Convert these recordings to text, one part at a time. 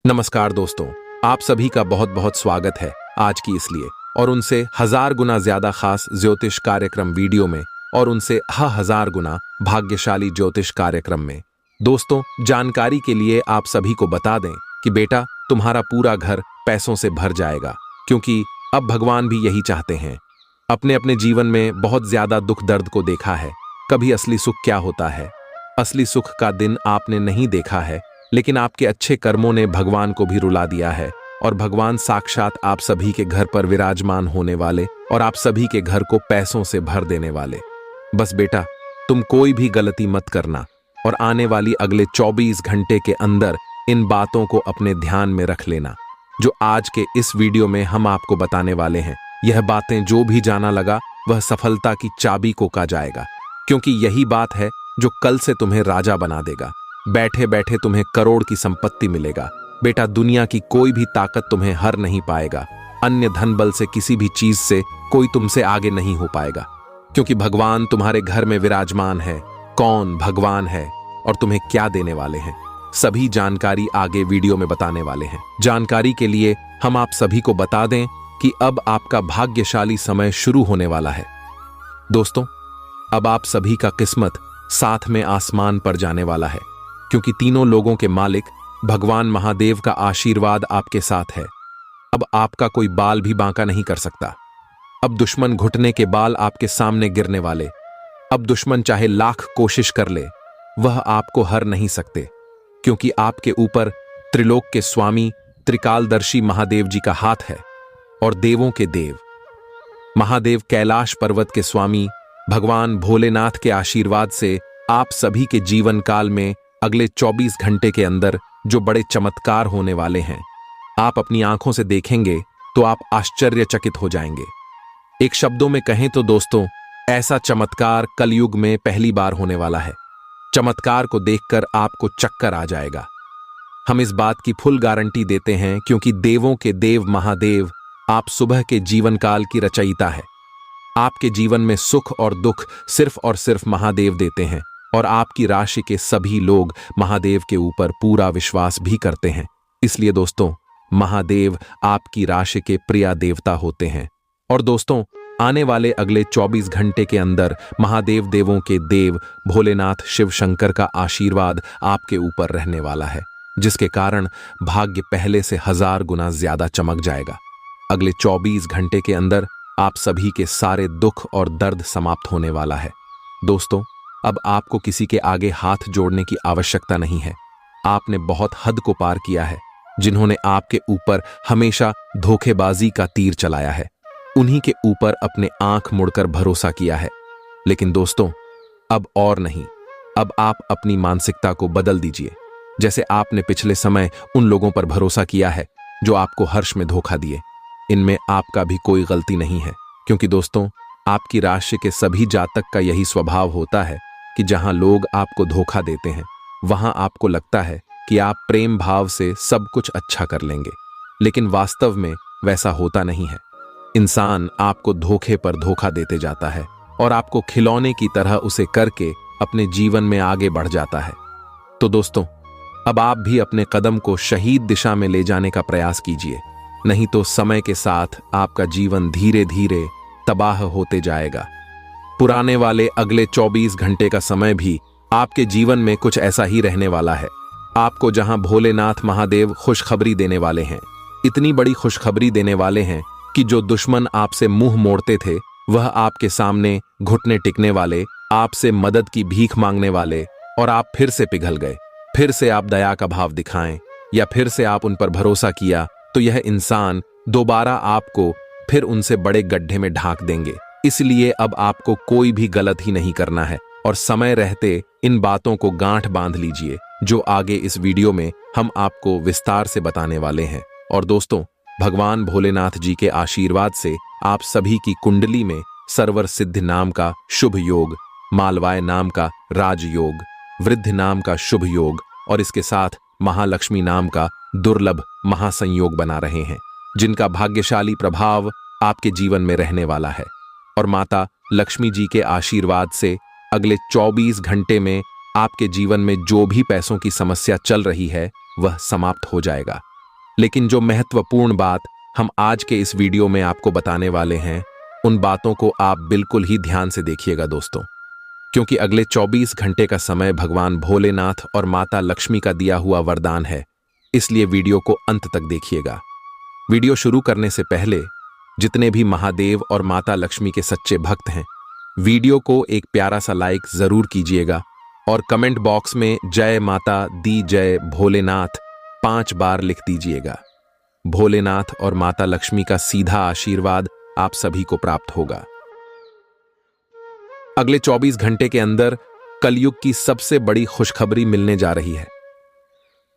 नमस्कार दोस्तों, आप सभी का बहुत बहुत स्वागत है आज की इसलिए और उनसे 1000 गुना ज्यादा खास ज्योतिष कार्यक्रम वीडियो में और उनसे 1000 गुना भाग्यशाली ज्योतिष कार्यक्रम में। दोस्तों, जानकारी के लिए आप सभी को बता दें कि बेटा तुम्हारा पूरा घर पैसों से भर जाएगा, क्योंकि अब भगवान भी यही चाहते हैं। अपने अपने जीवन में बहुत ज्यादा दुख दर्द को देखा है, कभी असली सुख क्या होता है, असली सुख का दिन आपने नहीं देखा है, लेकिन आपके अच्छे कर्मों ने भगवान को भी रुला दिया है और भगवान साक्षात आप सभी के घर पर विराजमान होने वाले और आप सभी के घर को पैसों से भर देने वाले। बस बेटा तुम कोई भी गलती मत करना और आने वाली अगले 24 घंटे के अंदर इन बातों को अपने ध्यान में रख लेना जो आज के इस वीडियो में हम आपको बताने वाले हैं। यह बातें जो भी जाना लगा वह सफलता की चाबी को का जाएगा, क्योंकि यही बात है जो कल से तुम्हें राजा बना देगा। बैठे बैठे तुम्हें करोड़ की संपत्ति मिलेगा। बेटा दुनिया की कोई भी ताकत तुम्हें हर नहीं पाएगा। अन्य धन बल से किसी भी चीज से कोई तुमसे आगे नहीं हो पाएगा, क्योंकि भगवान तुम्हारे घर में विराजमान है। कौन भगवान है और तुम्हें क्या देने वाले हैं, सभी जानकारी आगे वीडियो में बताने वाले हैं। जानकारी के लिए हम आप सभी को बता दें कि अब आपका भाग्यशाली समय शुरू होने वाला है। दोस्तों, अब आप सभी का किस्मत साथ में आसमान पर जाने वाला है, क्योंकि तीनों लोगों के मालिक भगवान महादेव का आशीर्वाद आपके साथ है। अब आपका कोई बाल भी बांका नहीं कर सकता। अब दुश्मन घुटने के बाल आपके सामने गिरने वाले। अब दुश्मन चाहे लाख कोशिश कर ले, वह आपको हर नहीं सकते, क्योंकि आपके ऊपर त्रिलोक के स्वामी त्रिकालदर्शी महादेव जी का हाथ है और देवों के देव महादेव कैलाश पर्वत के स्वामी भगवान भोलेनाथ के आशीर्वाद से आप सभी के जीवन काल में अगले 24 घंटे के अंदर जो बड़े चमत्कार होने वाले हैं, आप अपनी आंखों से देखेंगे तो आप आश्चर्यचकित हो जाएंगे। एक शब्दों में कहें तो दोस्तों, ऐसा चमत्कार कलयुग में पहली बार होने वाला है। चमत्कार को देखकर आपको चक्कर आ जाएगा। हम इस बात की फुल गारंटी देते हैं, क्योंकि देवों के देव महादेव आप सुबह के जीवन काल की रचयिता है। आपके जीवन में सुख और दुख सिर्फ और सिर्फ महादेव देते हैं और आपकी राशि के सभी लोग महादेव के ऊपर पूरा विश्वास भी करते हैं। इसलिए दोस्तों, महादेव आपकी राशि के प्रिय देवता होते हैं। और दोस्तों, आने वाले अगले 24 घंटे के अंदर महादेव देवों के देव भोलेनाथ शिव शंकर का आशीर्वाद आपके ऊपर रहने वाला है, जिसके कारण भाग्य पहले से 1000 गुना ज्यादा चमक जाएगा। अगले 24 घंटे के अंदर आप सभी के सारे दुख और दर्द समाप्त होने वाला है। दोस्तों, अब आपको किसी के आगे हाथ जोड़ने की आवश्यकता नहीं है। आपने बहुत हद को पार किया है। जिन्होंने आपके ऊपर हमेशा धोखेबाजी का तीर चलाया है, उन्हीं के ऊपर अपने आंख मुड़कर भरोसा किया है। लेकिन दोस्तों, अब और नहीं, अब आप अपनी मानसिकता को बदल दीजिए। जैसे आपने पिछले समय उन लोगों पर भरोसा किया है जो आपको हर्ष में धोखा दिए, इनमें आपका भी कोई गलती नहीं है, क्योंकि दोस्तों, आपकी राशि के सभी जातक का यही स्वभाव होता है कि जहां लोग आपको धोखा देते हैं, वहां आपको लगता है कि आप प्रेम भाव से सब कुछ अच्छा कर लेंगे, लेकिन वास्तव में वैसा होता नहीं है। इंसान आपको धोखे पर धोखा देते जाता है और आपको खिलौने की तरह उसे करके अपने जीवन में आगे बढ़ जाता है। तो दोस्तों, अब आप भी अपने कदम को शहीद दिशा में ले जाने का प्रयास कीजिए, नहीं तो समय के साथ आपका जीवन धीरे धीरे तबाह होते जाएगा। पुराने वाले अगले 24 घंटे का समय भी आपके जीवन में कुछ ऐसा ही रहने वाला है। आपको जहां भोलेनाथ महादेव खुशखबरी देने वाले हैं, इतनी बड़ी खुशखबरी देने वाले हैं कि जो दुश्मन आपसे मुंह मोड़ते थे, वह आपके सामने घुटने टिकने वाले, आपसे मदद की भीख मांगने वाले, और आप फिर से पिघल गए। फिर से आप दया का भाव दिखाएं या फिर से आप उन पर भरोसा किया, तो यह इंसान दोबारा आपको फिर उनसे बड़े गड्ढे में ढांक देंगे। इसलिए अब आपको कोई भी गलत ही नहीं करना है और समय रहते इन बातों को गांठ बांध लीजिए, जो आगे इस वीडियो में हम आपको विस्तार से बताने वाले हैं। और दोस्तों, भगवान भोलेनाथ जी के आशीर्वाद से आप सभी की कुंडली में सर्वर सिद्ध नाम का शुभ योग, मालवाय नाम का राजयोग, वृद्ध नाम का शुभ योग और इसके साथ महालक्ष्मी नाम का दुर्लभ महासंयोग बना रहे हैं, जिनका भाग्यशाली प्रभाव आपके जीवन में रहने वाला है। और माता लक्ष्मी जी के आशीर्वाद से अगले 24 घंटे में आपके जीवन में जो भी पैसों की समस्या चल रही है, वह समाप्त हो जाएगा। लेकिन जो महत्वपूर्ण बात हम आज के इस वीडियो में आपको बताने वाले हैं, उन बातों को आप बिल्कुल ही ध्यान से देखिएगा दोस्तों, क्योंकि अगले 24 घंटे का समय भगवान भोलेनाथ और माता लक्ष्मी का दिया हुआ वरदान है। इसलिए वीडियो को अंत तक देखिएगा। वीडियो शुरू करने से पहले जितने भी महादेव और माता लक्ष्मी के सच्चे भक्त हैं, वीडियो को एक प्यारा सा लाइक जरूर कीजिएगा और कमेंट बॉक्स में जय माता दी जय भोलेनाथ 5 बार लिख दीजिएगा। भोलेनाथ और माता लक्ष्मी का सीधा आशीर्वाद आप सभी को प्राप्त होगा। अगले 24 घंटे के अंदर कलयुग की सबसे बड़ी खुशखबरी मिलने जा रही है।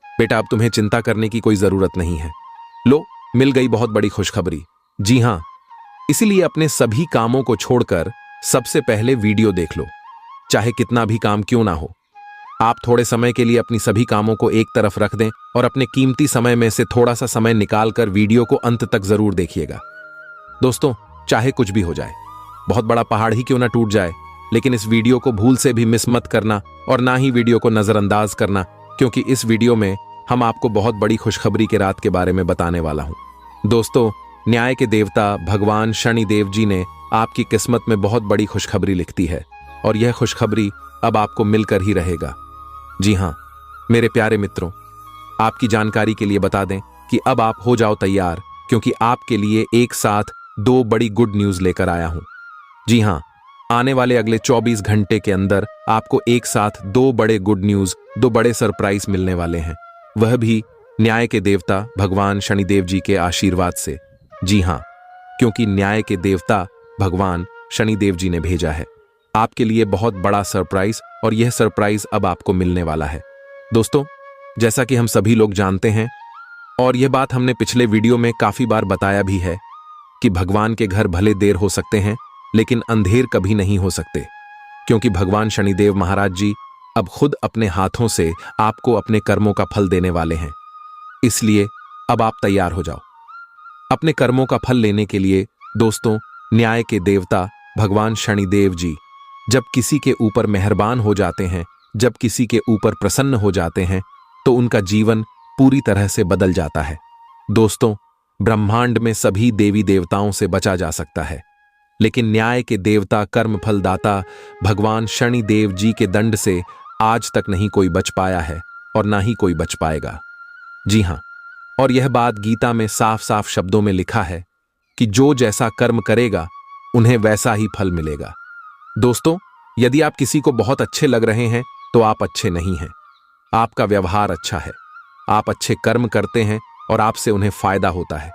बेटा, अब तुम्हें चिंता करने की कोई जरूरत नहीं है। लो, मिल गई बहुत बड़ी खुशखबरी। जी हां, इसीलिए अपने सभी कामों को छोड़कर सबसे पहले वीडियो देख लो, चाहे कितना भी काम क्यों ना हो। आप थोड़े समय के लिए अपनी सभी कामों को एक तरफ रख दें और अपने कीमती समय में से थोड़ा सा समय निकालकर वीडियो को अंत तक जरूर देखिएगा। दोस्तों, चाहे कुछ भी हो जाए, बहुत बड़ा पहाड़ ही क्यों ना टूट जाए, लेकिन इस वीडियो को भूल से भी मिस मत करना और ना ही वीडियो को नजरअंदाज करना, क्योंकि इस वीडियो में हम आपको बहुत बड़ी खुशखबरी के रात के बारे में बताने वाला हूं। दोस्तों, न्याय के देवता भगवान शनिदेव जी ने आपकी किस्मत में बहुत बड़ी खुशखबरी लिख दी है और यह खुशखबरी अब आपको मिलकर ही रहेगा। जी हां मेरे प्यारे मित्रों, आपकी जानकारी के लिए बता दें कि अब आप हो जाओ तैयार, क्योंकि आपके लिए एक साथ 2 बड़ी गुड न्यूज लेकर आया हूं। जी हां, आने वाले अगले 24 घंटे के अंदर आपको एक साथ 2 बड़े गुड न्यूज, 2 बड़े सरप्राइज मिलने वाले हैं, वह भी न्याय के देवता भगवान शनिदेव जी के आशीर्वाद से। जी हां, क्योंकि न्याय के देवता भगवान शनिदेव जी ने भेजा है आपके लिए बहुत बड़ा सरप्राइज, और यह सरप्राइज अब आपको मिलने वाला है। दोस्तों, जैसा कि हम सभी लोग जानते हैं और यह बात हमने पिछले वीडियो में काफी बार बताया भी है कि भगवान के घर भले देर हो सकते हैं, लेकिन अंधेर कभी नहीं हो सकते, क्योंकि भगवान शनिदेव महाराज जी अब खुद अपने हाथों से आपको अपने कर्मों का फल देने वाले हैं। इसलिए अब आप तैयार हो जाओ अपने कर्मों का फल लेने के लिए। दोस्तों, न्याय के देवता भगवान शनिदेव जी जब किसी के ऊपर मेहरबान हो जाते हैं, जब किसी के ऊपर प्रसन्न हो जाते हैं, तो उनका जीवन पूरी तरह से बदल जाता है। दोस्तों, ब्रह्मांड में सभी देवी देवताओं से बचा जा सकता है, लेकिन न्याय के देवता कर्म फलदाता भगवान शनिदेव जी के दंड से आज तक नहीं कोई बच पाया है और ना ही कोई बच पाएगा। जी हां, और यह बात गीता में साफ साफ शब्दों में लिखा है कि जो जैसा कर्म करेगा उन्हें वैसा ही फल मिलेगा। दोस्तों, यदि आप किसी को बहुत अच्छे लग रहे हैं तो आप अच्छे नहीं हैं। आपका व्यवहार अच्छा है, आप अच्छे कर्म करते हैं और आपसे उन्हें फायदा होता है,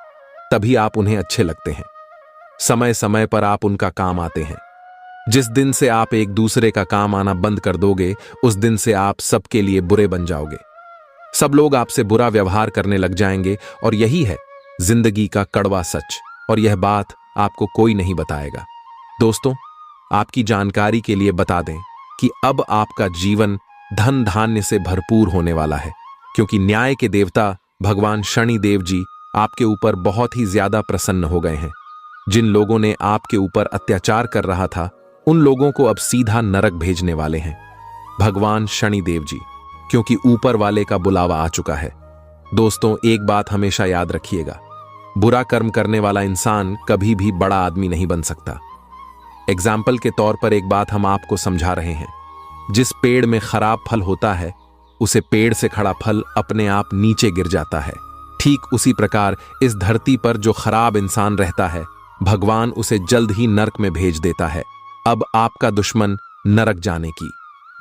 तभी आप उन्हें अच्छे लगते हैं। समय समय पर आप उनका काम आते हैं। जिस दिन से आप एक दूसरे का काम आना बंद कर दोगे, उस दिन से आप सबके लिए बुरे बन जाओगे। सब लोग आपसे बुरा व्यवहार करने लग जाएंगे और यही है जिंदगी का कड़वा सच, और यह बात आपको कोई नहीं बताएगा। दोस्तों, आपकी जानकारी के लिए बता दें कि अब आपका जीवन धन धान्य से भरपूर होने वाला है, क्योंकि न्याय के देवता भगवान शनिदेव जी आपके ऊपर बहुत ही ज्यादा प्रसन्न हो गए हैं। जिन लोगों ने आपके ऊपर अत्याचार कर रहा था, उन लोगों को अब सीधा नरक भेजने वाले हैं भगवान शनिदेव जी, क्योंकि ऊपर वाले का बुलावा आ चुका है। दोस्तों, एक बात हमेशा याद रखिएगा, बुरा कर्म करने वाला इंसान कभी भी बड़ा आदमी नहीं बन सकता। एग्जाम्पल के तौर पर एक बात हम आपको समझा रहे हैं, जिस पेड़ में खराब फल होता है, उसे पेड़ से खड़ा फल अपने आप नीचे गिर जाता है। ठीक उसी प्रकार इस धरती पर जो खराब इंसान रहता है, भगवान उसे जल्द ही नरक में भेज देता है। अब आपका दुश्मन नरक जाने की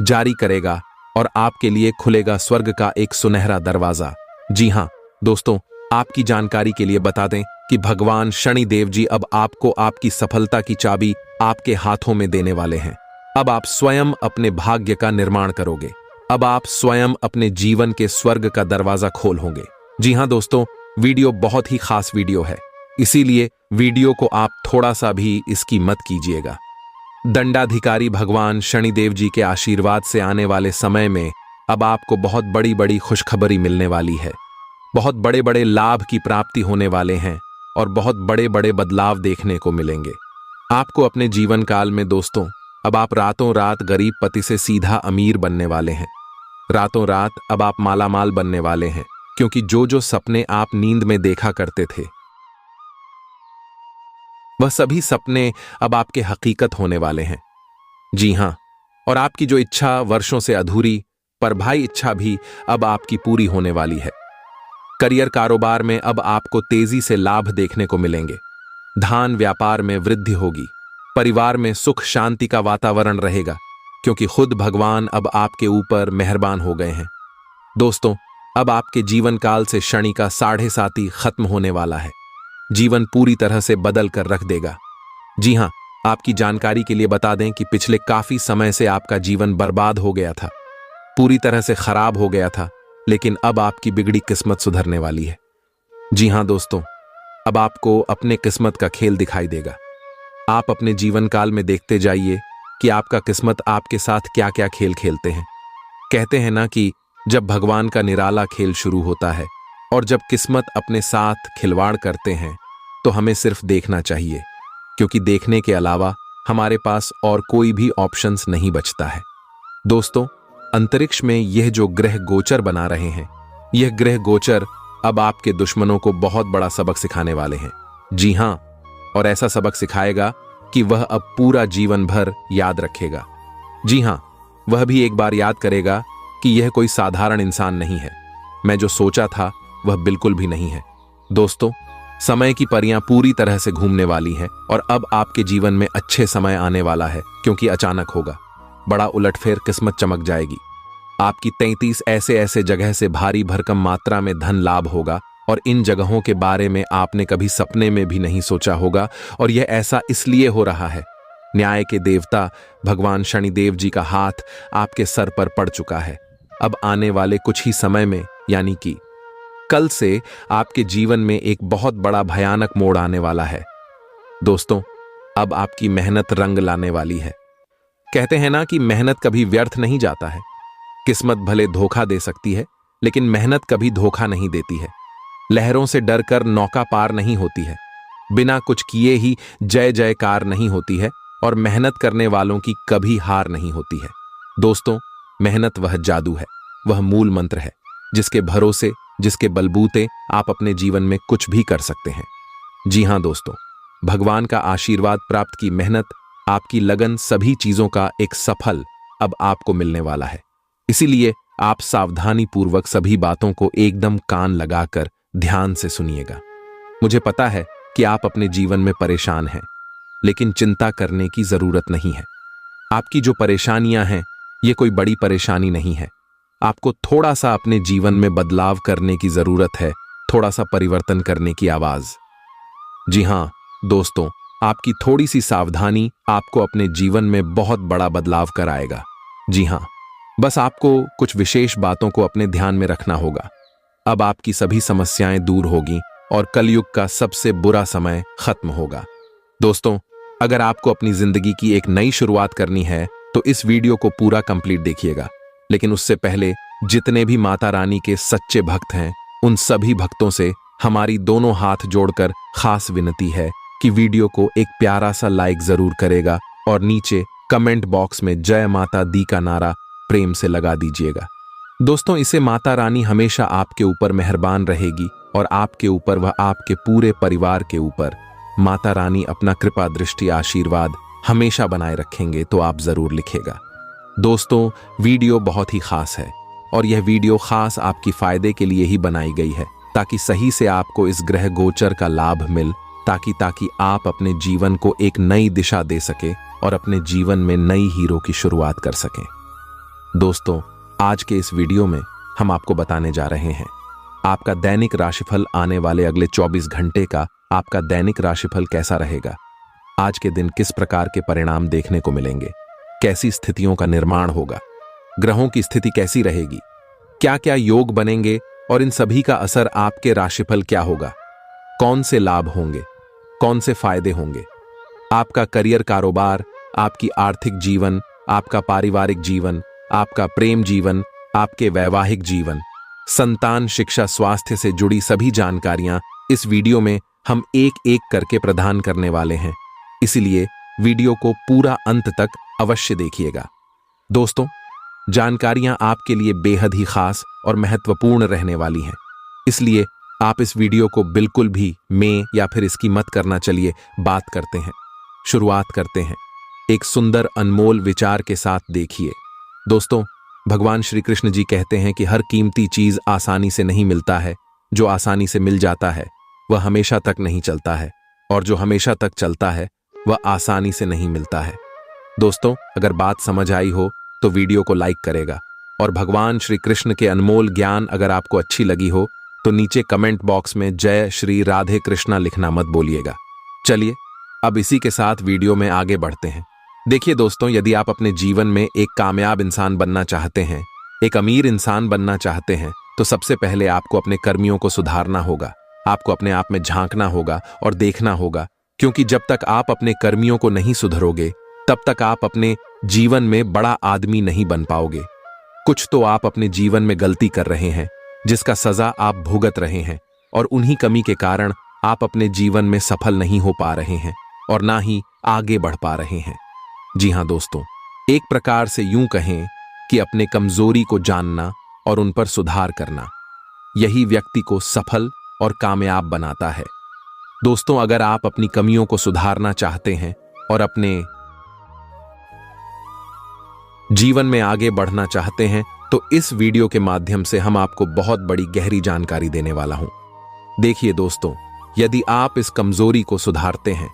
जारी करेगा और आपके लिए खुलेगा स्वर्ग का एक सुनहरा दरवाजा। जी हां दोस्तों, आपकी जानकारी के लिए बता दें कि भगवान शनिदेव जी अब आपको आपकी सफलता की चाबी आपके हाथों में देने वाले हैं। अब आप स्वयं अपने भाग्य का निर्माण करोगे। अब आप स्वयं अपने जीवन के स्वर्ग का दरवाजा खोल होंगे। जी हां दोस्तों, वीडियो बहुत ही खास वीडियो है, इसीलिए वीडियो को आप थोड़ा सा भी इसकी मत कीजिएगा। दंडाधिकारी भगवान शनिदेव जी के आशीर्वाद से आने वाले समय में अब आपको बहुत बड़ी बड़ी खुशखबरी मिलने वाली है। बहुत बड़े बड़े लाभ की प्राप्ति होने वाले हैं और बहुत बड़े बड़े बदलाव देखने को मिलेंगे आपको अपने जीवन काल में। दोस्तों, अब आप रातों रात गरीब पति से सीधा अमीर बनने वाले हैं। रातों रात अब आप मालामाल बनने वाले हैं क्योंकि जो जो सपने आप नींद में देखा करते थे वह सभी सपने अब आपके हकीकत होने वाले हैं। जी हां, और आपकी जो इच्छा वर्षों से अधूरी पर भाई इच्छा भी अब आपकी पूरी होने वाली है। करियर कारोबार में अब आपको तेजी से लाभ देखने को मिलेंगे। धान व्यापार में वृद्धि होगी। परिवार में सुख शांति का वातावरण रहेगा, क्योंकि खुद भगवान अब आपके ऊपर मेहरबान हो गए हैं। दोस्तों, अब आपके जीवन काल से शनि का 7.5 खत्म होने वाला है। जीवन पूरी तरह से बदल कर रख देगा। जी हां, आपकी जानकारी के लिए बता दें कि पिछले काफी समय से आपका जीवन बर्बाद हो गया था, पूरी तरह से खराब हो गया था, लेकिन अब आपकी बिगड़ी किस्मत सुधरने वाली है। जी हां दोस्तों, अब आपको अपने किस्मत का खेल दिखाई देगा। आप अपने जीवन काल में देखते जाइए कि आपका किस्मत आपके साथ क्या क्या खेल खेलते हैं। कहते हैं ना कि जब भगवान का निराला खेल शुरू होता है और जब किस्मत अपने साथ खिलवाड़ करते हैं तो हमें सिर्फ देखना चाहिए, क्योंकि देखने के अलावा हमारे पास और कोई भी ऑप्शंस नहीं बचता है। दोस्तों, अंतरिक्ष में यह जो ग्रह गोचर बना रहे हैं, यह ग्रह गोचर अब आपके दुश्मनों को बहुत बड़ा सबक सिखाने वाले हैं। जी हां, और ऐसा सबक सिखाएगा कि वह अब पूरा जीवन भर याद रखेगा। जी हां, वह भी एक बार याद करेगा कि यह कोई साधारण इंसान नहीं है। मैं जो सोचा था वह बिल्कुल भी नहीं है। दोस्तों, समय की परियां पूरी तरह से घूमने वाली हैं और अब आपके जीवन में अच्छे समय आने वाला है, क्योंकि अचानक होगा। बड़ा उलटफेर किस्मत चमक जाएगी। आपकी 33 ऐसे ऐसे जगह से भारी भरकम मात्रा में धन लाभ होगा और इन जगहों के बारे में आपने कभी सपने में भी नहीं सोचा होगा, और यह ऐसा इसलिए हो रहा है। न्याय के देवता भगवान शनिदेव जी का हाथ आपके सर पर पड़ चुका है। अब आने वाले कुछ ही समय में, यानी कि कल से, आपके जीवन में एक बहुत बड़ा भयानक मोड़ आने वाला है। दोस्तों, अब आपकी मेहनत रंग लाने वाली है। कहते हैं ना कि मेहनत कभी व्यर्थ नहीं जाता है। किस्मत भले धोखा दे सकती है, लेकिन मेहनत कभी धोखा नहीं देती है। लहरों से डरकर नौका पार नहीं होती है। बिना कुछ किए ही जय जयकार नहीं होती है, और मेहनत करने वालों की कभी हार नहीं होती है। दोस्तों, मेहनत वह जादू है, वह मूल मंत्र है, जिसके भरोसे, जिसके बलबूते आप अपने जीवन में कुछ भी कर सकते हैं। जी हां दोस्तों, भगवान का आशीर्वाद प्राप्त की मेहनत, आपकी लगन, सभी चीजों का एक सफल अब आपको मिलने वाला है। इसीलिए आप सावधानी पूर्वक सभी बातों को एकदम कान लगाकर ध्यान से सुनिएगा। मुझे पता है कि आप अपने जीवन में परेशान हैं, लेकिन चिंता करने की जरूरत नहीं है। आपकी जो परेशानियां हैं, ये कोई बड़ी परेशानी नहीं है। आपको थोड़ा सा अपने जीवन में बदलाव करने की जरूरत है, थोड़ा सा परिवर्तन करने की आवाज। जी हां दोस्तों, आपकी थोड़ी सी सावधानी आपको अपने जीवन में बहुत बड़ा बदलाव कराएगा। जी हां, बस आपको कुछ विशेष बातों को अपने ध्यान में रखना होगा। अब आपकी सभी समस्याएं दूर होगी और कलयुग का सबसे बुरा समय खत्म होगा। दोस्तों, अगर आपको अपनी जिंदगी की एक नई शुरुआत करनी है तो इस वीडियो को पूरा कंप्लीट देखिएगा। लेकिन उससे पहले जितने भी माता रानी के सच्चे भक्त हैं, उन सभी भक्तों से हमारी दोनों हाथ जोड़कर खास विनती है कि वीडियो को एक प्यारा सा लाइक जरूर करेगा और नीचे कमेंट बॉक्स में जय माता दी का नारा प्रेम से लगा दीजिएगा। दोस्तों, इसे माता रानी हमेशा आपके ऊपर मेहरबान रहेगी और आपके ऊपर, वह आपके पूरे परिवार के ऊपर माता रानी अपना कृपा दृष्टि आशीर्वाद हमेशा बनाए रखेंगे, तो आप जरूर लिखेगा। दोस्तों, वीडियो बहुत ही खास है और यह वीडियो खास आपकी फायदे के लिए ही बनाई गई है, ताकि सही से आपको इस ग्रह गोचर का लाभ मिल, ताकि आप अपने जीवन को एक नई दिशा दे सके और अपने जीवन में नई हीरो की शुरुआत कर सकें। दोस्तों, आज के इस वीडियो में हम आपको बताने जा रहे हैं आपका दैनिक राशिफल। आने वाले अगले 24 घंटे का आपका दैनिक राशिफल कैसा रहेगा, आज के दिन किस प्रकार के परिणाम देखने को मिलेंगे, कैसी स्थितियों का निर्माण होगा, ग्रहों की स्थिति कैसी रहेगी, क्या क्या योग बनेंगे और इन सभी का असर आपके राशिफल क्या होगा, कौन से लाभ होंगे, कौन से फायदे होंगे, आपका करियर कारोबार, आपकी आर्थिक जीवन, आपका पारिवारिक जीवन, आपका प्रेम जीवन, आपके वैवाहिक जीवन, संतान, शिक्षा, स्वास्थ्य से जुड़ी सभी जानकारियां इस वीडियो में हम एक एक करके प्रदान करने वाले हैं। इसलिए वीडियो को पूरा अंत तक अवश्य देखिएगा। दोस्तों, जानकारियां आपके लिए बेहद ही खास और महत्वपूर्ण रहने वाली हैं। इसलिए आप इस वीडियो को बिल्कुल भी में या फिर इसकी मत करना। चलिए बात करते हैं, शुरुआत करते हैं एक सुंदर अनमोल विचार के साथ। देखिए दोस्तों, भगवान श्री कृष्ण जी कहते हैं कि हर कीमती चीज आसानी से नहीं मिलता है। जो आसानी से मिल जाता है वह हमेशा तक नहीं चलता है, और जो हमेशा तक चलता है वह आसानी से नहीं मिलता है। दोस्तों, अगर बात समझ आई हो तो वीडियो को लाइक करेगा, और भगवान श्री कृष्ण के अनमोल ज्ञान अगर आपको अच्छी लगी हो तो नीचे कमेंट बॉक्स में जय श्री राधे कृष्णा लिखना मत बोलिएगा। चलिए अब इसी के साथ वीडियो में आगे बढ़ते हैं। देखिए दोस्तों, यदि आप अपने जीवन में एक कामयाब इंसान बनना चाहते हैं, एक अमीर इंसान बनना चाहते हैं, तो सबसे पहले आपको अपने कर्मियों को सुधारना होगा। आपको अपने आप में झांकना होगा और देखना होगा, क्योंकि जब तक आप अपने कर्मियों को नहीं सुधरोगे तब तक आप अपने जीवन में बड़ा आदमी नहीं बन पाओगे। कुछ तो आप अपने जीवन में गलती कर रहे हैं जिसका सजा आप भुगत रहे हैं, और उन्हीं कमी के कारण आप अपने जीवन में सफल नहीं हो पा रहे हैं और ना ही आगे बढ़ पा रहे हैं। जी हां दोस्तों, एक प्रकार से यूं कहें कि अपने कमजोरी को जानना और उन पर सुधार करना, यही व्यक्ति को सफल और कामयाब बनाता है। दोस्तों, अगर आप अपनी कमियों को सुधारना चाहते हैं और अपने जीवन में आगे बढ़ना चाहते हैं, तो इस वीडियो के माध्यम से हम आपको बहुत बड़ी गहरी जानकारी देने वाला हूं। देखिए दोस्तों, यदि आप इस कमजोरी को सुधारते हैं,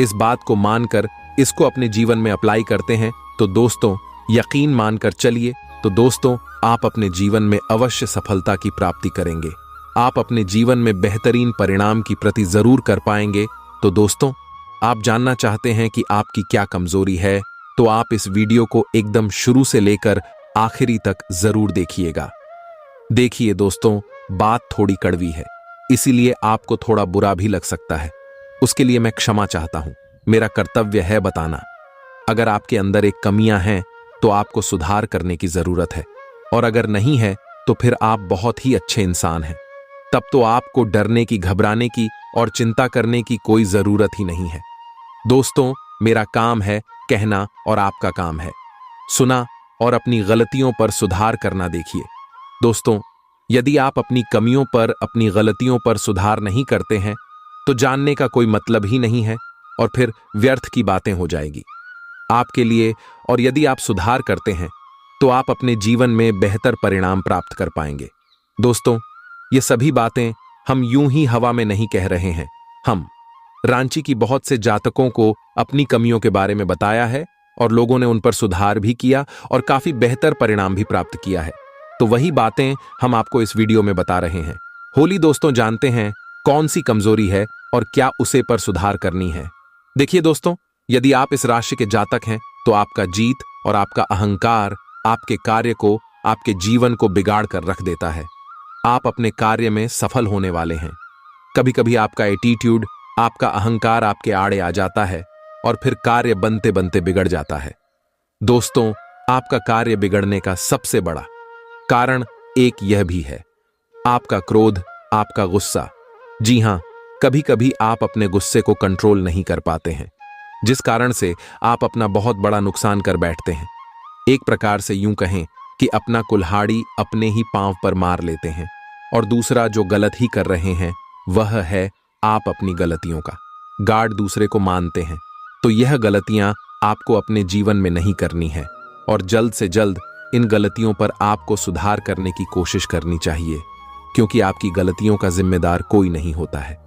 इस बात को मानकर इसको अपने जीवन में अप्लाई करते हैं, तो दोस्तों यकीन मानकर चलिए, तो दोस्तों आप अपने जीवन में अवश्य सफलता की प्राप्ति करेंगे। आप अपने जीवन में बेहतरीन परिणाम की प्रति जरूर कर पाएंगे। तो दोस्तों, आप जानना चाहते हैं कि आपकी क्या कमजोरी है, तो आप इस वीडियो को एकदम शुरू से लेकर आखिरी तक जरूर देखिएगा। देखिए दोस्तों, बात थोड़ी कड़वी है, इसीलिए आपको थोड़ा बुरा भी लग सकता है। उसके लिए मैं क्षमा चाहता हूं। मेरा कर्तव्य है बताना। अगर आपके अंदर एक कमियां हैं तो आपको सुधार करने की जरूरत है, और अगर नहीं है तो फिर आप बहुत ही अच्छे इंसान हैं। तब तो आपको डरने की, घबराने की और चिंता करने की कोई जरूरत ही नहीं है। दोस्तों, मेरा काम है कहना और आपका काम है सुना और अपनी गलतियों पर सुधार करना। देखिए दोस्तों, यदि आप अपनी कमियों पर, अपनी गलतियों पर सुधार नहीं करते हैं तो जानने का कोई मतलब ही नहीं है, और फिर व्यर्थ की बातें हो जाएगी आपके लिए। और यदि आप सुधार करते हैं तो आप अपने जीवन में बेहतर परिणाम प्राप्त कर पाएंगे। दोस्तों, ये सभी बातें हम यूं ही हवा में नहीं कह रहे हैं। हम रांची की बहुत से जातकों को अपनी कमियों के बारे में बताया है, और लोगों ने उन पर सुधार भी किया और काफी बेहतर परिणाम भी प्राप्त किया है। तो वही बातें हम आपको इस वीडियो में बता रहे हैं। होली दोस्तों, जानते हैं कौन सी कमजोरी है और क्या उसे पर सुधार करनी है। देखिए दोस्तों, यदि आप इस राशि के जातक हैं तो आपका जीत और आपका अहंकार आपके कार्य को, आपके जीवन को बिगाड़ कर रख देता है। आप अपने कार्य में सफल होने वाले हैं। कभी कभी आपका एटीट्यूड, आपका अहंकार आपके आड़े आ जाता है और फिर कार्य बनते बनते बिगड़ जाता है। दोस्तों, आपका कार्य बिगड़ने का सबसे बड़ा कारण एक यह भी है, आपका क्रोध, आपका गुस्सा। जी हां, कभी कभी आप अपने गुस्से को कंट्रोल नहीं कर पाते हैं, जिस कारण से आप अपना बहुत बड़ा नुकसान कर बैठते हैं। एक प्रकार से यूं कहें कि अपना कुल्हाड़ी अपने ही पांव पर मार लेते हैं, और दूसरा जो गलत ही कर रहे हैं वह है आप अपनी गलतियों का गार्ड दूसरे को मानते हैं। तो यह गलतियां आपको अपने जीवन में नहीं करनी है, और जल्द से जल्द इन गलतियों पर आपको सुधार करने की कोशिश करनी चाहिए, क्योंकि आपकी गलतियों का जिम्मेदार कोई नहीं होता है,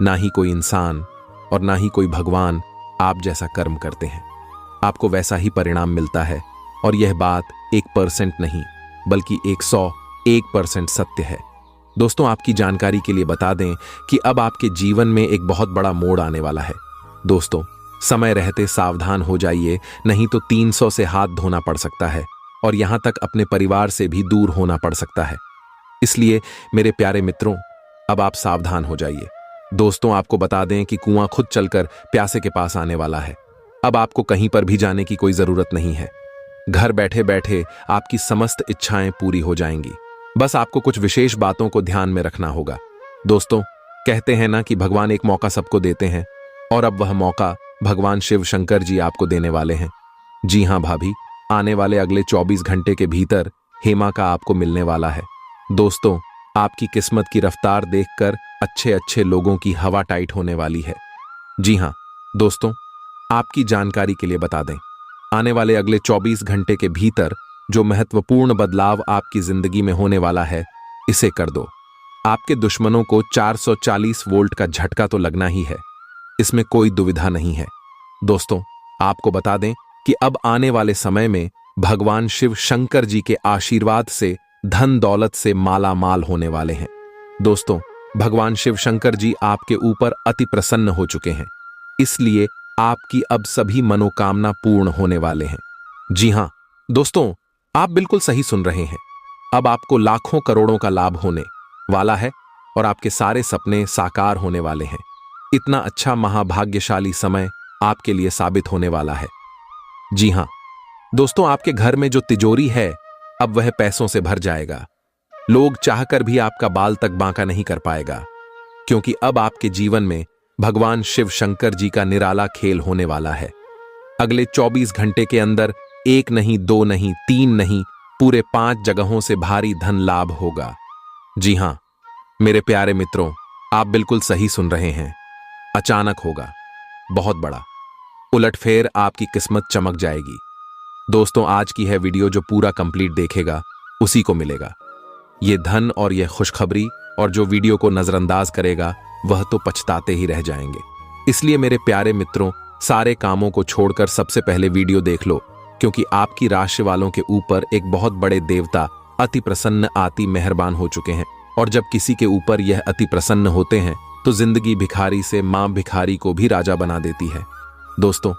ना ही कोई इंसान और ना ही कोई भगवान। आप जैसा कर्म करते हैं आपको वैसा ही परिणाम मिलता है, और यह बात 1% नहीं बल्कि 101% सत्य है। दोस्तों, आपकी जानकारी के लिए बता दें कि अब आपके जीवन में एक बहुत बड़ा मोड़ आने वाला है। दोस्तों, समय रहते सावधान हो जाइए, नहीं तो 300 से हाथ धोना पड़ सकता है, और यहां तक अपने परिवार से भी दूर होना पड़ सकता है। इसलिए मेरे प्यारे मित्रों, अब आप सावधान हो जाइए। दोस्तों, आपको बता दें कि कुआं खुद चलकर प्यासे के पास आने वाला है। अब आपको कहीं पर भी जाने की कोई जरूरत नहीं है। घर बैठे बैठे आपकी समस्त इच्छाएं पूरी हो जाएंगी। बस आपको कुछ विशेष बातों को ध्यान में रखना होगा। दोस्तों, कहते हैं ना कि भगवान एक मौका सबको देते हैं, और अब वह मौका भगवान शिव शंकर जी आपको देने वाले हैं। जी हां भाभी, आने वाले अगले 24 घंटे के भीतर हेमा का आपको मिलने वाला है। दोस्तों, आपकी किस्मत की रफ्तार देखकर अच्छे अच्छे लोगों की हवा टाइट होने वाली है। जी हाँ दोस्तों, आपकी जानकारी के लिए बता दें, आने वाले अगले 24 घंटे के भीतर जो महत्वपूर्ण बदलाव आपकी जिंदगी में होने वाला है, इसे कर दो। आपके दुश्मनों को 440 वोल्ट का झटका तो लगना ही है, इसमें कोई दुविधा नहीं है। दोस्तों, आपको बता दें कि अब आने वाले समय में भगवान शिव शंकर जी के आशीर्वाद से धन दौलत से माला माल होने वाले हैं। दोस्तों, भगवान शिव शंकर जी आपके ऊपर अति प्रसन्न हो चुके हैं, इसलिए आपकी अब सभी मनोकामना पूर्ण होने वाले हैं। जी हां दोस्तों, आप बिल्कुल सही सुन रहे हैं। अब आपको लाखों करोड़ों का लाभ होने वाला है और आपके सारे सपने साकार होने वाले हैं। इतना अच्छा महाभाग्यशाली समय आपके लिए साबित होने वाला है। जी हां दोस्तों, आपके घर में जो तिजोरी है अब वह पैसों से भर जाएगा। लोग चाहकर भी आपका बाल तक बांका नहीं कर पाएगा, क्योंकि अब आपके जीवन में भगवान शिव शंकर जी का निराला खेल होने वाला है। अगले 24 घंटे के अंदर 1 नहीं, 2 नहीं, 3 नहीं, पूरे 5 जगहों से भारी धन लाभ होगा। जी हां मेरे प्यारे मित्रों, आप बिल्कुल सही सुन रहे हैं। अचानक होगा, बहुत बड़ा उलटफेर, आपकी किस्मत चमक जाएगी। दोस्तों, आज की है वीडियो जो पूरा कंप्लीट देखेगा उसी को मिलेगा ये धन और यह खुशखबरी, और जो वीडियो को नजरअंदाज करेगा वह तो पछताते ही रह जाएंगे। इसलिए मेरे प्यारे मित्रों, सारे कामों को छोड़कर सबसे पहले वीडियो देख लो, क्योंकि आपकी राशि वालों के ऊपर एक बहुत बड़े देवता अति प्रसन्न अति मेहरबान हो चुके हैं। और जब किसी के ऊपर यह अति प्रसन्न होते हैं तो जिंदगी भिखारी से मां भिखारी को भी राजा बना देती है। दोस्तों,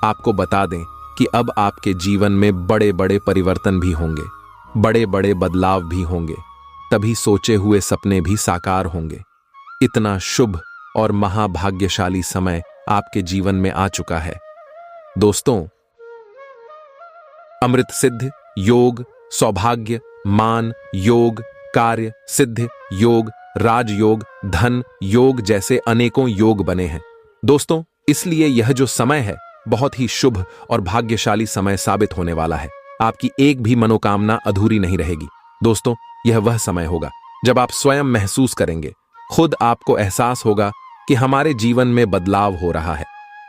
आपको बता दें कि अब आपके जीवन में बड़े बड़े परिवर्तन भी होंगे, बड़े बड़े बदलाव भी होंगे, तभी सोचे हुए सपने भी साकार होंगे। इतना शुभ और महाभाग्यशाली समय आपके जीवन में आ चुका है। दोस्तों, अमृत सिद्ध योग, सौभाग्य, मान योग, कार्य सिद्ध योग, राजयोग, धन योग जैसे अनेकों योग बने हैं। दोस्तों, इसलिए यह जो समय है बहुत ही शुभ और भाग्यशाली समय साबित होने वाला है। आपकी एक भी मनोकामना अधूरी नहीं रहेगी। दोस्तों, यह वह समय होगा जब आप स्वयं महसूस करेंगे, खुद आपको एहसास होगा कि हमारे जीवन में बदलाव हो रहा है।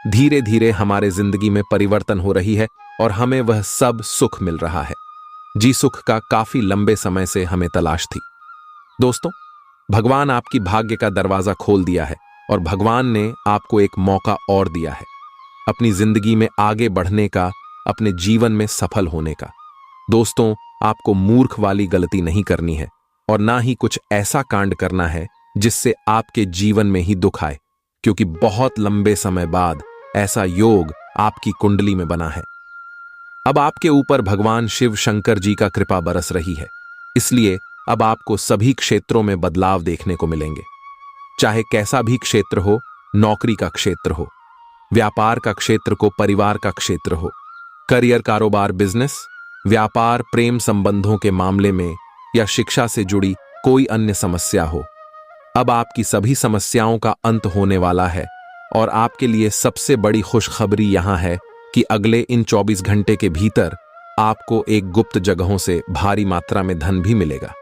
धीरे धीरे हमारे जिंदगी में परिवर्तन हो रही है और हमें वह सब सुख मिल रहा है। जी, सुख का काफी लंबे समय से हमें तलाश थी। दोस्तों, भगवान आपकी भाग्य का दरवाजा खोल दिया है और भगवान ने आपको एक मौका और दिया है अपनी जिंदगी में आगे बढ़ने का, अपने जीवन में सफल होने का। दोस्तों, आपको मूर्ख वाली गलती नहीं करनी है और ना ही कुछ ऐसा कांड करना है जिससे आपके जीवन में ही दुख आए, क्योंकि बहुत लंबे समय बाद ऐसा योग आपकी कुंडली में बना है। अब आपके ऊपर भगवान शिव शंकर जी का कृपा बरस रही है, इसलिए अब आपको सभी क्षेत्रों में बदलाव देखने को मिलेंगे। चाहे कैसा भी क्षेत्र हो, नौकरी का क्षेत्र हो, व्यापार का क्षेत्र को, परिवार का क्षेत्र हो, करियर, कारोबार, बिजनेस, व्यापार, प्रेम संबंधों के मामले में या शिक्षा से जुड़ी कोई अन्य समस्या हो, अब आपकी सभी समस्याओं का अंत होने वाला है। और आपके लिए सबसे बड़ी खुशखबरी यहां है कि अगले इन 24 घंटे के भीतर आपको एक गुप्त जगहों से भारी मात्रा में धन भी मिलेगा।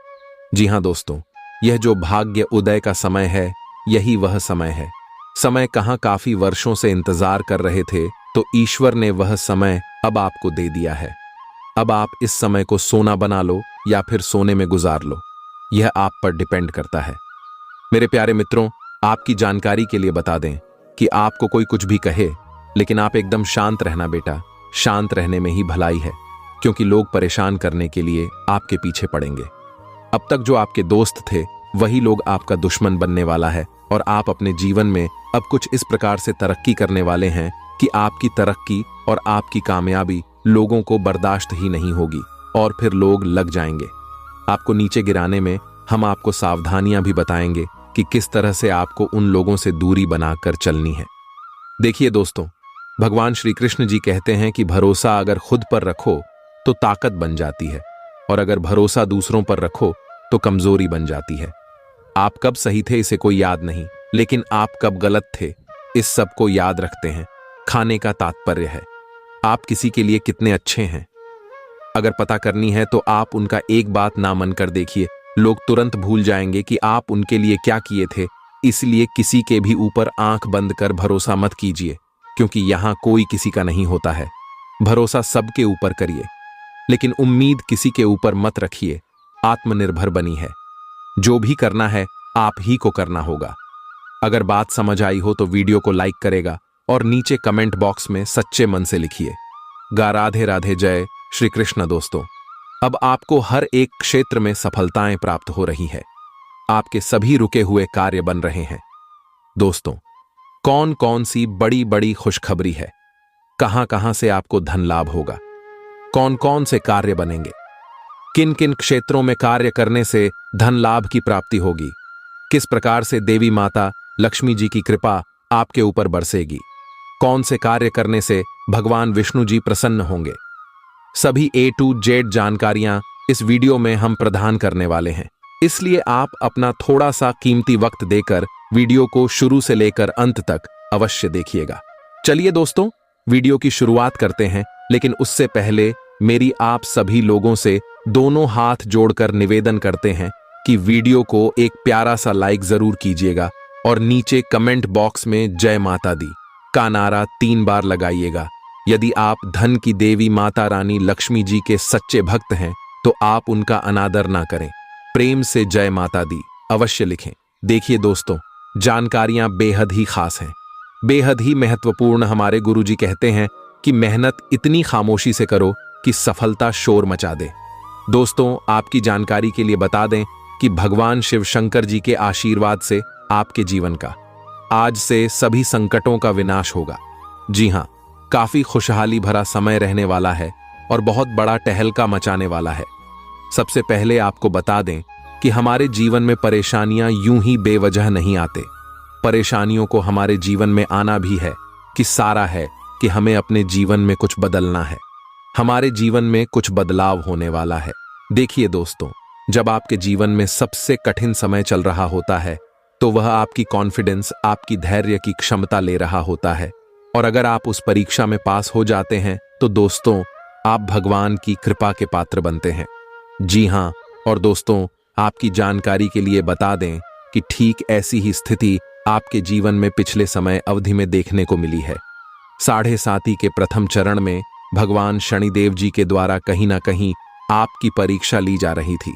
जी हां दोस्तों, यह जो भाग्य उदय का समय है, यही वह समय है। समय कहां काफी वर्षों से इंतजार कर रहे थे, तो ईश्वर ने वह समय अब आपको दे दिया है। अब आप इस समय को सोना बना लो या फिर सोने में गुजार लो, यह आप पर डिपेंड करता है। मेरे प्यारे मित्रों, आपकी जानकारी के लिए बता दें कि आपको कोई कुछ भी कहे, लेकिन आप एकदम शांत रहना बेटा। शांत रहने में ही भलाई है, क्योंकि लोग परेशान करने के लिए आपके पीछे पड़ेंगे। अब तक जो आपके दोस्त थे वही लोग आपका दुश्मन बनने वाला है और आप अपने जीवन में अब कुछ इस प्रकार से तरक्की करने वाले हैं कि आपकी तरक्की और आपकी कामयाबी लोगों को बर्दाश्त ही नहीं होगी और फिर लोग लग जाएंगे आपको नीचे गिराने में। हम आपको सावधानियां भी बताएंगे कि किस तरह से आपको उन लोगों से दूरी बनाकर चलनी है। देखिए दोस्तों, भगवान श्री कृष्ण जी कहते हैं कि भरोसा अगर खुद पर रखो तो ताकत बन जाती है, और अगर भरोसा दूसरों पर रखो तो कमजोरी बन जाती है। आप कब सही थे इसे कोई याद नहीं, लेकिन आप कब गलत थे इस सब को याद रखते हैं। खाने का तात्पर्य है आप किसी के लिए कितने अच्छे हैं। अगर पता करनी है तो आप उनका एक बात ना मन कर देखिए, लोग तुरंत भूल जाएंगे कि आप उनके लिए क्या किए थे। इसलिए किसी के भी ऊपर आंख बंद कर भरोसा मत कीजिए, क्योंकि यहां कोई किसी का नहीं होता है। भरोसा सबके ऊपर करिए, लेकिन उम्मीद किसी के ऊपर मत रखिए। आत्मनिर्भर बनी है, जो भी करना है आप ही को करना होगा। अगर बात समझ आई हो तो वीडियो को लाइक करेगा और नीचे कमेंट बॉक्स में सच्चे मन से लिखिए। राधे राधे, जय श्री कृष्ण। दोस्तों, अब आपको हर एक क्षेत्र में सफलताएं प्राप्त हो रही है। आपके सभी रुके हुए कार्य बन रहे हैं। दोस्तों, कौन कौन सी बड़ी बड़ी खुशखबरी है, कहां कहां से आपको धन लाभ होगा, कौन कौन से कार्य बनेंगे, किन किन क्षेत्रों में कार्य करने से धन लाभ की प्राप्ति होगी, किस प्रकार से देवी माता लक्ष्मी जी की कृपा आपके ऊपर बरसेगी, कौन से कार्य करने से भगवान विष्णु जी प्रसन्न होंगे, सभी A to Z जानकारियां इस वीडियो में हम प्रदान करने वाले हैं। इसलिए आप अपना थोड़ा सा कीमती वक्त देकर वीडियो को शुरू से लेकर अंत तक अवश्य देखिएगा। चलिए दोस्तों, वीडियो की शुरुआत करते हैं, लेकिन उससे पहले मेरी आप सभी लोगों से दोनों हाथ जोड़कर निवेदन करते हैं कि वीडियो को एक प्यारा सा लाइक जरूर कीजिएगा और नीचे कमेंट बॉक्स में जय माता दी का नारा 3 बार लगाइएगा। यदि आप धन की देवी माता रानी लक्ष्मी जी के सच्चे भक्त हैं तो आप उनका अनादर ना करें, प्रेम से जय माता दी अवश्य लिखें। देखिए दोस्तों, जानकारियां बेहद ही खास हैं, बेहद ही महत्वपूर्ण। हमारे गुरुजी कहते हैं कि मेहनत इतनी खामोशी से करो कि सफलता शोर मचा दे। दोस्तों, आपकी जानकारी के लिए बता दें कि भगवान शिव शंकर जी के आशीर्वाद से आपके जीवन का आज से सभी संकटों का विनाश होगा। जी हां, काफी खुशहाली भरा समय रहने वाला है और बहुत बड़ा टहलका मचाने वाला है। सबसे पहले आपको बता दें कि हमारे जीवन में परेशानियां यूं ही बेवजह नहीं आते। परेशानियों को हमारे जीवन में आना भी है कि सारा है कि हमें अपने जीवन में कुछ बदलना है। हमारे जीवन में कुछ बदलाव होने वाला है। देखिए दोस्तों, जब आपके जीवन में सबसे कठिन समय चल रहा होता है तो वह आपकी कॉन्फिडेंस, आपकी धैर्य की क्षमता ले रहा होता है। और अगर आप उस परीक्षा में पास हो जाते हैं तो दोस्तों, आप भगवान की कृपा के पात्र बनते हैं। जी हां, और दोस्तों, आपकी जानकारी के लिए बता दें कि ठीक ऐसी ही स्थिति आपके जीवन में पिछले समय अवधि में देखने को मिली है। 7.5 के प्रथम चरण में भगवान शनिदेव जी के द्वारा कहीं ना कहीं आपकी परीक्षा ली जा रही थी।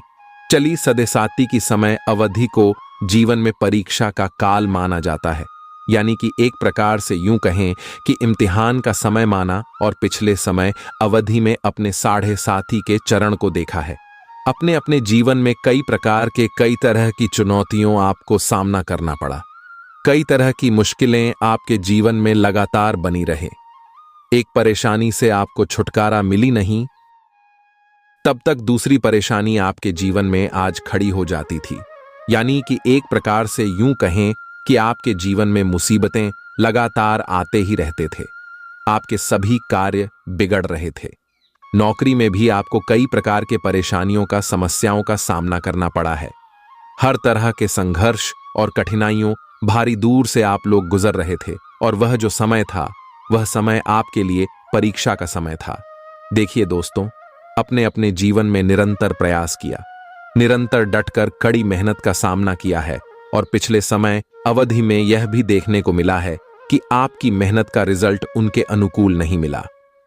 चली 7.5 की समय अवधि को जीवन में परीक्षा का काल माना जाता है, यानी कि एक प्रकार से यूं कहें कि इम्तिहान का समय माना। और पिछले समय अवधि में अपने 7.5 के चरण को देखा है। अपने अपने जीवन में कई प्रकार के कई तरह की चुनौतियों आपको सामना करना पड़ा। कई तरह की मुश्किलें आपके जीवन में लगातार बनी रहे। एक परेशानी से आपको छुटकारा मिली नहीं, तब तक दूसरी परेशानी आपके जीवन में आज खड़ी हो जाती थी। यानी कि एक प्रकार से यूं कहें कि आपके जीवन में मुसीबतें लगातार आते ही रहते थे। आपके सभी कार्य बिगड़ रहे थे। नौकरी में भी आपको कई प्रकार के परेशानियों का, समस्याओं का सामना करना पड़ा है। हर तरह के संघर्ष और कठिनाइयों भारी दूर से आप लोग गुजर रहे थे। और वह जो समय था, वह समय आपके लिए परीक्षा का समय था। देखिए दोस्तों, अपने अपने जीवन में निरंतर प्रयास किया, निरंतर डटकर कड़ी मेहनत का सामना किया है। और पिछले समय अवधि में यह भी देखने को मिला है कि आपकी मेहनत का रिजल्ट उनके अनुकूल नहीं मिला।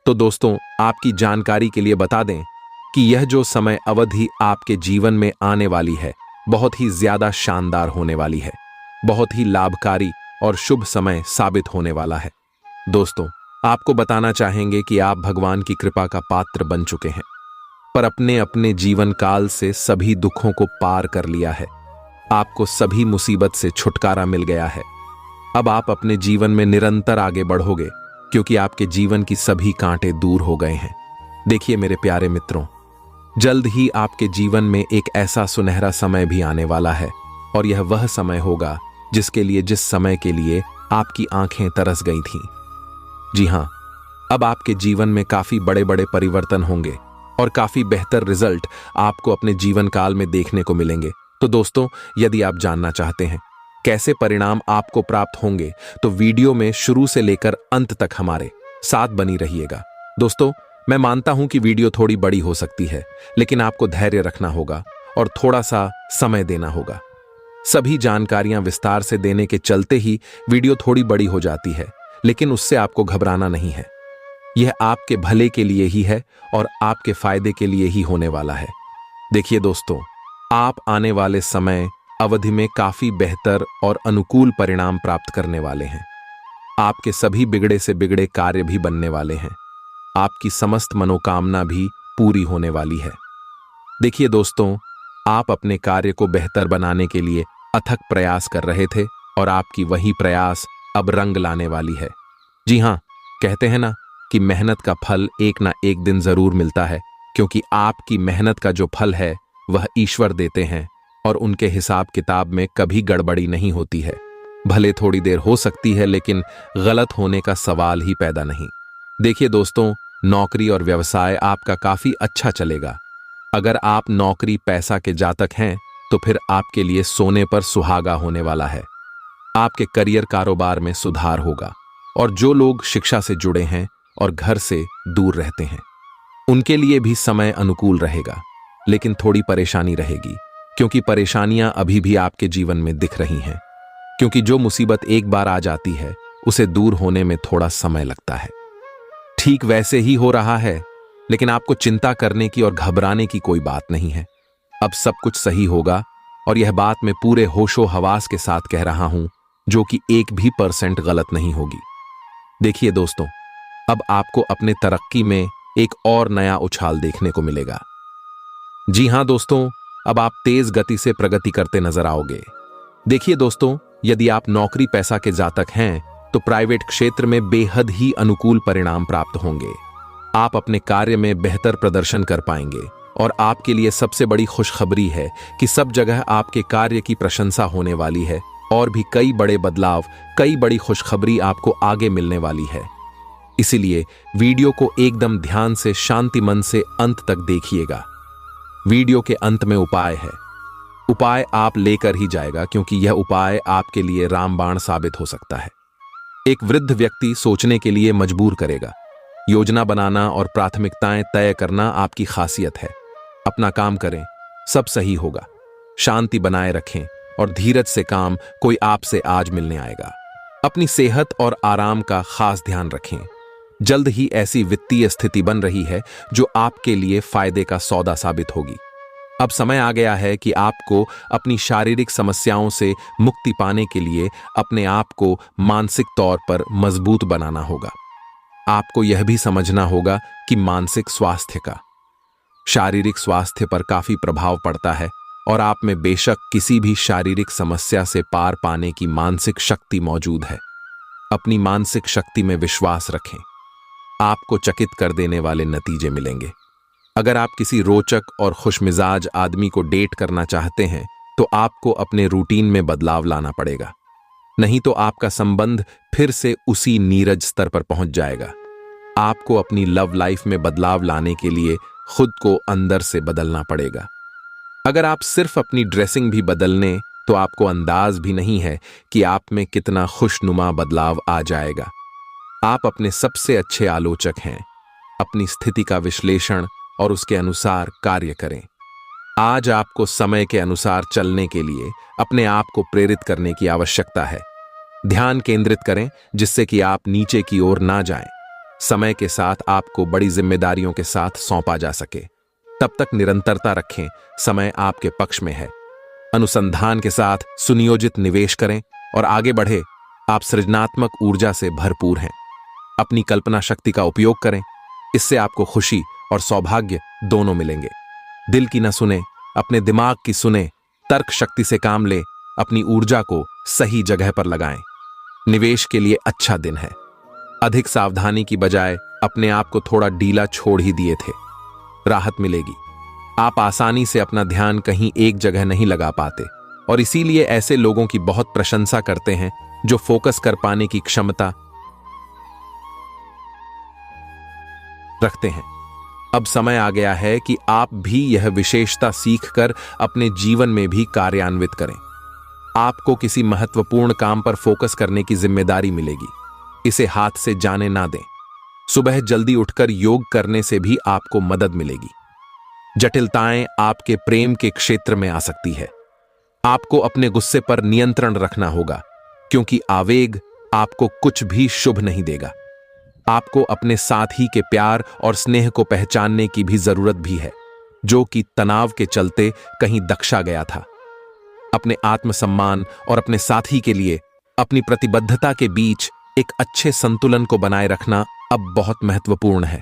तो दोस्तों, आपकी जानकारी के लिए बता दें कि यह जो समय अवधि आपके जीवन में आने वाली है, बहुत ही ज्यादा शानदार होने वाली है, बहुत ही लाभकारी और शुभ समय साबित होने वाला है। दोस्तों, आपको बताना चाहेंगे कि आप भगवान की कृपा का पात्र बन चुके हैं, पर अपने अपने जीवन काल से सभी दुखों को पार कर लिया है। आपको सभी मुसीबत से छुटकारा मिल गया है। अब आप अपने जीवन में निरंतर आगे बढ़ोगे, क्योंकि आपके जीवन की सभी कांटे दूर हो गए हैं। देखिए मेरे प्यारे मित्रों, जल्द ही आपके जीवन में एक ऐसा सुनहरा समय भी आने वाला है। और यह वह समय होगा जिस समय के लिए आपकी आंखें तरस गई थीं। जी हां, अब आपके जीवन में काफी बड़े बड़े परिवर्तन होंगे और काफी बेहतर रिजल्ट आपको अपने जीवन काल में देखने को मिलेंगे। तो दोस्तों, यदि आप जानना चाहते हैं कैसे परिणाम आपको प्राप्त होंगे तो वीडियो में शुरू से लेकर अंत तक हमारे साथ बनी रहिएगा। दोस्तों, मैं मानता हूं कि वीडियो थोड़ी बड़ी हो सकती है, लेकिन आपको धैर्य रखना होगा और थोड़ा सा समय देना होगा। सभी जानकारियां विस्तार से देने के चलते ही वीडियो थोड़ी बड़ी हो जाती है, लेकिन उससे आपको घबराना नहीं है। यह आपके भले के लिए ही है और आपके फायदे के लिए ही होने वाला है। देखिए दोस्तों, आप आने वाले समय अवधि में काफी बेहतर और अनुकूल परिणाम प्राप्त करने वाले हैं। आपके सभी बिगड़े से बिगड़े कार्य भी बनने वाले हैं। आपकी समस्त मनोकामना भी पूरी होने वाली है। देखिए दोस्तों, आप अपने कार्य को बेहतर बनाने के लिए अथक प्रयास कर रहे थे और आपकी वही प्रयास अब रंग लाने वाली है। जी हाँ, कहते हैं ना कि मेहनत का फल एक ना एक दिन जरूर मिलता है, क्योंकि आपकी मेहनत का जो फल है वह ईश्वर देते हैं और उनके हिसाब किताब में कभी गड़बड़ी नहीं होती है। भले थोड़ी देर हो सकती है, लेकिन गलत होने का सवाल ही पैदा नहीं। देखिए दोस्तों, नौकरी और व्यवसाय आपका काफी अच्छा चलेगा। अगर आप नौकरी पैसा के जातक हैं तो फिर आपके लिए सोने पर सुहागा होने वाला है। आपके करियर कारोबार में सुधार होगा और जो लोग शिक्षा से जुड़े हैं और घर से दूर रहते हैं उनके लिए भी समय अनुकूल रहेगा, लेकिन थोड़ी परेशानी रहेगी, क्योंकि परेशानियां अभी भी आपके जीवन में दिख रही हैं। क्योंकि जो मुसीबत एक बार आ जाती है उसे दूर होने में थोड़ा समय लगता है। ठीक वैसे ही हो रहा है, लेकिन आपको चिंता करने की और घबराने की कोई बात नहीं है। अब सब कुछ सही होगा और यह बात मैं पूरे होशो हवास के साथ कह रहा हूं, जो कि 1% गलत नहीं होगी। देखिए दोस्तों, अब आपको अपने तरक्की में एक और नया उछाल देखने को मिलेगा। जी हां दोस्तों, अब आप तेज गति से प्रगति करते नजर आओगे। देखिए दोस्तों, यदि आप नौकरी पैसा के जातक हैं तो प्राइवेट क्षेत्र में बेहद ही अनुकूल परिणाम प्राप्त होंगे। आप अपने कार्य में बेहतर प्रदर्शन कर पाएंगे और आपके लिए सबसे बड़ी खुशखबरी है कि सब जगह आपके कार्य की प्रशंसा होने वाली है और भी कई बड़े बदलाव, कई बड़ी खुशखबरी आपको आगे मिलने वाली है। इसीलिए वीडियो को एकदम ध्यान से, शांति मन से अंत तक देखिएगा। वीडियो के अंत में उपाय है। उपाय आप लेकर ही जाएगा, क्योंकि यह उपाय आपके लिए रामबाण साबित हो सकता है। एक वृद्ध व्यक्ति सोचने के लिए मजबूर करेगा। योजना बनाना और प्राथमिकताएं तय करना आपकी खासियत है। अपना काम करें, सब सही होगा। शांति बनाए रखें और धीरज से काम कोई आपसे आज मिलने आएगा। अपनी सेहत और आराम का खास ध्यान रखें। जल्द ही ऐसी वित्तीय स्थिति बन रही है जो आपके लिए फायदे का सौदा साबित होगी। अब समय आ गया है कि आपको अपनी शारीरिक समस्याओं से मुक्ति पाने के लिए अपने आप को मानसिक तौर पर मजबूत बनाना होगा। आपको यह भी समझना होगा कि मानसिक स्वास्थ्य का शारीरिक स्वास्थ्य पर काफी प्रभाव पड़ता है और आप में बेशक किसी भी शारीरिक समस्या से पार पाने की मानसिक शक्ति मौजूद है। अपनी मानसिक शक्ति में विश्वास रखें। आपको चकित कर देने वाले नतीजे मिलेंगे। अगर आप किसी रोचक और खुशमिजाज आदमी को डेट करना चाहते हैं तो आपको अपने रूटीन में बदलाव लाना पड़ेगा, नहीं तो आपका संबंध फिर से उसी नीरज स्तर पर पहुंच जाएगा। आपको अपनी लव लाइफ में बदलाव लाने के लिए खुद को अंदर से बदलना पड़ेगा। अगर आप सिर्फ अपनी ड्रेसिंग भी बदल लें तो आपको अंदाज भी नहीं है कि आप में कितना खुशनुमा बदलाव आ जाएगा। आप अपने सबसे अच्छे आलोचक हैं। अपनी स्थिति का विश्लेषण और उसके अनुसार कार्य करें। आज आपको समय के अनुसार चलने के लिए अपने आप को प्रेरित करने की आवश्यकता है। ध्यान केंद्रित करें जिससे कि आप नीचे की ओर ना जाएं। समय के साथ आपको बड़ी जिम्मेदारियों के साथ सौंपा जा सके, तब तक निरंतरता रखें। समय आपके पक्ष में है। अनुसंधान के साथ सुनियोजित निवेश करें और आगे बढ़े। आप सृजनात्मक ऊर्जा से भरपूर हैं। अपनी कल्पना शक्ति का उपयोग करें, इससे आपको खुशी और सौभाग्य दोनों मिलेंगे। दिल की न सुने, अपने दिमाग की सुने। तर्क शक्ति से काम ले, अपनी ऊर्जा को सही जगह पर लगाएं। निवेश के लिए अच्छा दिन है। अधिक सावधानी की बजाय अपने आप को थोड़ा ढीला छोड़ ही दिए थे। राहत मिलेगी। आप आसानी से अपना ध्यान कहीं एक जगह नहीं लगा पाते और इसीलिए ऐसे लोगों की बहुत प्रशंसा करते हैं जो फोकस कर पाने की क्षमता रखते हैं। अब समय आ गया है कि आप भी यह विशेषता सीखकर अपने जीवन में भी कार्यान्वित करें। आपको किसी महत्वपूर्ण काम पर फोकस करने की जिम्मेदारी मिलेगी। इसे हाथ से जाने ना दें। सुबह जल्दी उठकर योग करने से भी आपको मदद मिलेगी। जटिलताएं आपके प्रेम के क्षेत्र में आ सकती है। आपको अपने गुस्से पर नियंत्रण रखना होगा, क्योंकि आवेग आपको कुछ भी शुभ नहीं देगा। आपको अपने साथी के प्यार और स्नेह को पहचानने की भी जरूरत भी है, जो कि तनाव के चलते कहीं दक्षा गया था। अपने आत्मसम्मान और अपने साथी के लिए अपनी प्रतिबद्धता के बीच एक अच्छे संतुलन को बनाए रखना अब बहुत महत्वपूर्ण है।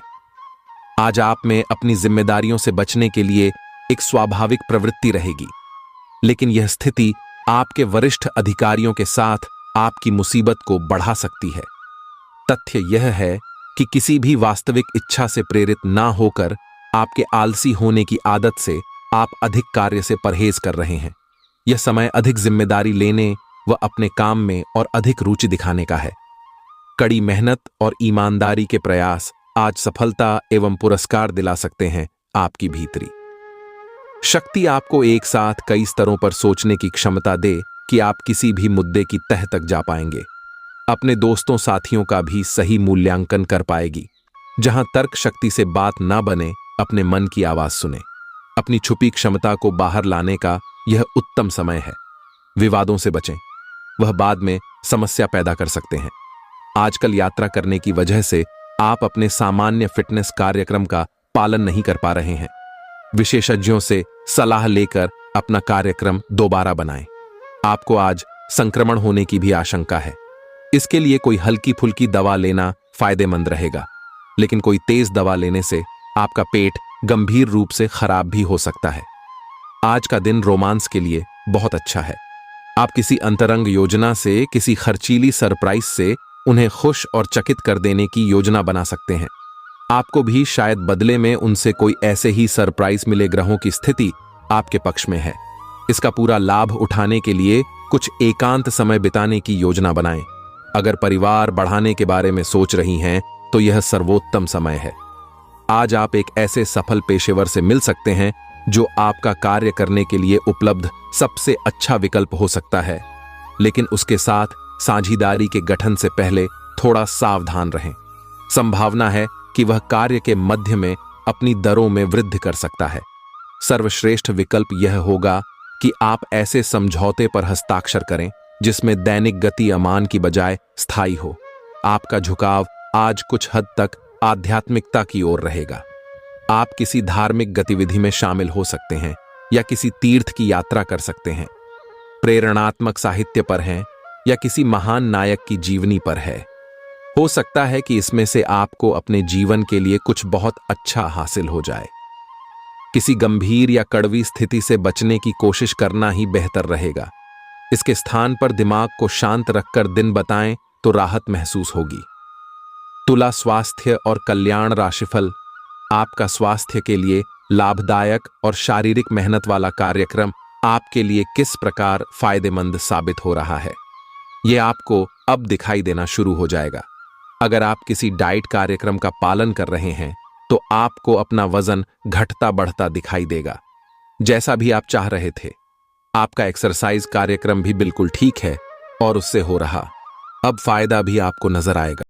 आज आप में अपनी जिम्मेदारियों से बचने के लिए एक स्वाभाविक प्रवृत्ति रहेगी, लेकिन यह स्थिति आपके वरिष्ठ अधिकारियों के साथ आपकी मुसीबत को बढ़ा सकती है। तथ्य यह है कि किसी भी वास्तविक इच्छा से प्रेरित ना होकर आपके आलसी होने की आदत से आप अधिक कार्य से परहेज कर रहे हैं। यह समय अधिक जिम्मेदारी लेने व अपने काम में और अधिक रुचि दिखाने का है। कड़ी मेहनत और ईमानदारी के प्रयास आज सफलता एवं पुरस्कार दिला सकते हैं। आपकी भीतरी शक्ति आपको एक साथ कई स्तरों पर सोचने की क्षमता दे कि आप किसी भी मुद्दे की तह तक जा पाएंगे। अपने दोस्तों साथियों का भी सही मूल्यांकन कर पाएगी। जहां तर्क शक्ति से बात ना बने, अपने मन की आवाज सुने। अपनी छुपी क्षमता को बाहर लाने का यह उत्तम समय है। विवादों से बचें, वह बाद में समस्या पैदा कर सकते हैं। आजकल यात्रा करने की वजह से आप अपने सामान्य फिटनेस कार्यक्रम का पालन नहीं कर पा रहे हैं। विशेषज्ञों से सलाह लेकर अपना कार्यक्रम दोबारा बनाएं। आपको आज संक्रमण होने की भी आशंका है। इसके लिए कोई हल्की फुल्की दवा लेना फायदेमंद रहेगा, लेकिन कोई तेज दवा लेने से आपका पेट गंभीर रूप से खराब भी हो सकता है। आज का दिन रोमांस के लिए बहुत अच्छा है। आप किसी अंतरंग योजना से, किसी खर्चीली सरप्राइज से उन्हें खुश और चकित कर देने की योजना बना सकते हैं। आपको भी शायद बदले में उनसे कोई ऐसे ही सरप्राइज मिले। ग्रहों की स्थिति आपके पक्ष में है। इसका पूरा लाभ उठाने के लिए कुछ एकांत समय बिताने की योजना बनाएं। अगर परिवार बढ़ाने के बारे में सोच रही हैं, तो यह सर्वोत्तम समय है। आज आप एक ऐसे सफल पेशेवर से मिल सकते हैं जो आपका कार्य करने के लिए उपलब्ध सबसे अच्छा विकल्प हो सकता है, लेकिन उसके साथ साझीदारी के गठन से पहले थोड़ा सावधान रहें। संभावना है कि वह कार्य के मध्य में अपनी दरों में वृद्धि कर सकता है। सर्वश्रेष्ठ विकल्प यह होगा कि आप ऐसे समझौते पर हस्ताक्षर करें जिसमें दैनिक गति अमान की बजाय स्थायी हो। आपका झुकाव आज कुछ हद तक आध्यात्मिकता की ओर रहेगा। आप किसी धार्मिक गतिविधि में शामिल हो सकते हैं या किसी तीर्थ की यात्रा कर सकते हैं। प्रेरणात्मक साहित्य पर हैं या किसी महान नायक की जीवनी पर है। हो सकता है कि इसमें से आपको अपने जीवन के लिए कुछ बहुत अच्छा हासिल हो जाए। किसी गंभीर या कड़वी स्थिति से बचने की कोशिश करना ही बेहतर रहेगा। इसके स्थान पर दिमाग को शांत रखकर दिन बताएं तो राहत महसूस होगी। तुला स्वास्थ्य और कल्याण राशिफल। आपका स्वास्थ्य के लिए लाभदायक और शारीरिक मेहनत वाला कार्यक्रम आपके लिए किस प्रकार फायदेमंद साबित हो रहा है, यह आपको अब दिखाई देना शुरू हो जाएगा। अगर आप किसी डाइट कार्यक्रम का पालन कर रहे हैं, तो आपको अपना वजन घटता बढ़ता दिखाई देगा, जैसा भी आप चाह रहे थे। आपका एक्सरसाइज कार्यक्रम भी बिल्कुल ठीक है और उससे हो रहा अब फायदा भी आपको नजर आएगा।